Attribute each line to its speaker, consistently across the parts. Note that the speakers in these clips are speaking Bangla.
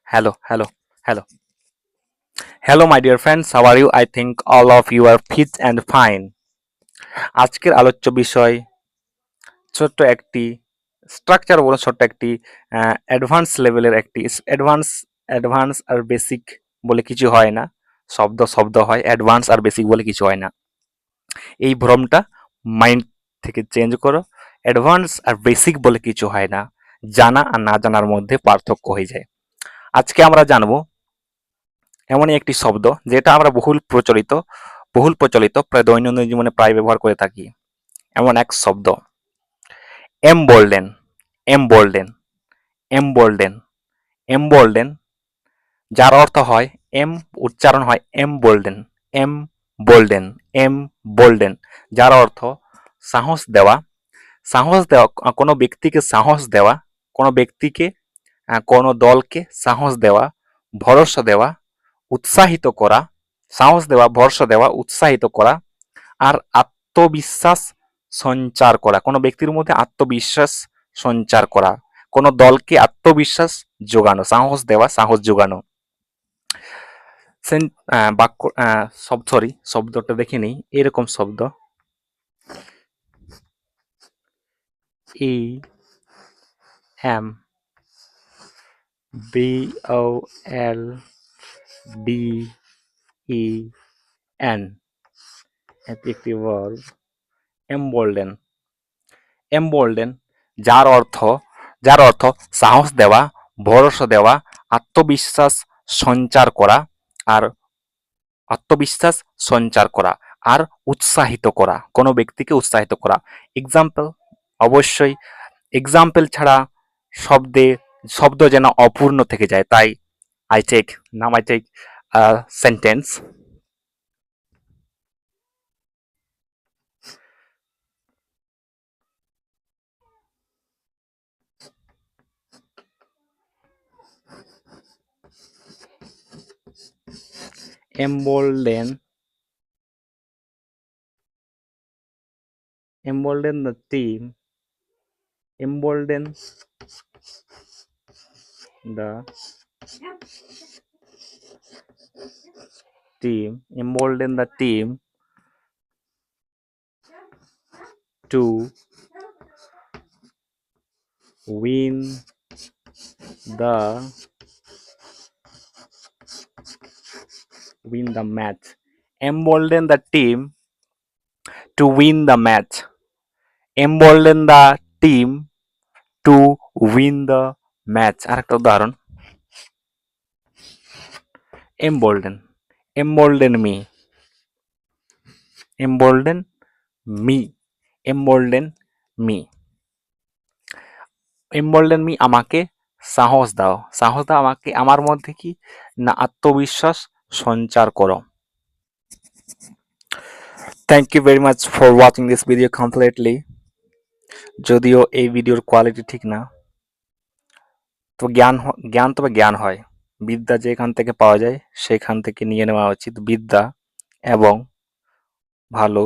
Speaker 1: Hello, hello, hello. Hello, my dear friends. How are you? I think all of you are fit and fine. আজকের আলোচ্য বিষয় ছোট্ট একটি স্ট্রাকচার বলো ছোট্ট একটি অ্যাডভান্স লেভেলের একটি অ্যাডভান্স আর বেসিক বলে কিছু হয় না। শব্দ শব্দ হয়, অ্যাডভান্স আর বেসিক বলে কিছু হয় না। এই ভ্রমটা মাইন্ড থেকে চেঞ্জ করো। অ্যাডভান্স আর বেসিক বলে কিছু হয় না। জানা আর না জানার মধ্যে পার্থক্য হয়ে যায়। আজকে আমরা জানবো এমনই একটি শব্দ যেটা আমরা বহুল প্রচলিত প্রায় দৈনন্দিন জীবনে প্রায় ব্যবহার করে থাকি। এমন এক শব্দ এমবোল্ডেন, এমবোল্ডেন, এমবোল্ডেন, এমবোল্ডেন, যার অর্থ হয় এম উচ্চারণ হয় এমবোল্ডেন, এম বোল্ডেন, এম বোল্ডেন, যার অর্থ সাহস দেওয়া। সাহস দেওয়া, কোনো ব্যক্তিকে সাহস দেওয়া, কোনো ব্যক্তিকে কোনো দলকে সাহস দেওয়া, ভরসা দেওয়া, উৎসাহিত করা, সাহস দেওয়া, ভরসা দেওয়া, উৎসাহিত করা, আর আত্মবিশ্বাস সঞ্চার করা, কোনো ব্যক্তির মধ্যে আত্মবিশ্বাস সঞ্চার করা, কোনো দলকে আত্মবিশ্বাস যোগানো, সাহস দেওয়া, সাহস যোগানো। বাক্য শব্দটা দেখে নিই। এরকম শব্দ ই এম বি ও এল ডি ই এন, এটি একটি ভার্ব। এমবোল্ডেন, এমবোল্ডেন, যার অর্থ যার অর্থ সাহস দেওয়া, ভরসা দেওয়া, আত্মবিশ্বাস সঞ্চার করা, আর আত্মবিশ্বাস সঞ্চার করা আর উৎসাহিত করা, কোনো ব্যক্তিকে উৎসাহিত করা। এক্সাম্পল, অবশ্যই এক্সাম্পল ছাড়া শব্দ যেন অপূর্ণ থেকে যায়, তাই I take sentence. Embolden, embolden the team, embolden the embolden the team to win the match. Embolden the team to win the match. Embolden the team to win the match. আরেকটা উদাহরণ, embolden, embolden me, embolden me, embolden me, embolden me, আমাকে সাহস দাও, সাহস দাও আমাকে, আমার মধ্যে কি না আত্মবিশ্বাস সঞ্চার করো। Thank you very much for watching this video completely. যদিও এই ভিডিওর কোয়ালিটি ঠিক না, তো তবে জ্ঞান হয়। বিদ্যা যেখান থেকে পাওয়া যায় সেখান থেকে নিয়ে নেওয়া উচিত। বিদ্যা এবং ভালো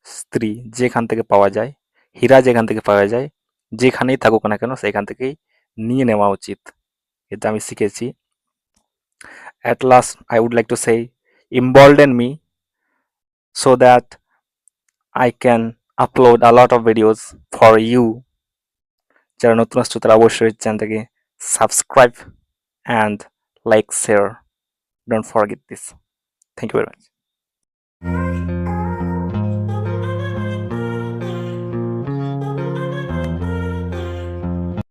Speaker 1: স্ত্রী যেখান থেকে পাওয়া যায়, হীরা যেখান থেকে পাওয়া যায়, যেখানেই থাকুক না কেন সেখান থেকেই নিয়ে নেওয়া উচিত। এটা আমি শিখেছি। At last, I would like to say, embolden me so that I can upload a lot of videos for you. যারা নতুন আসছো তারা অবশ্যই চ্যানেলটাকে subscribe and like, share. Don't forget this. Thank you very much.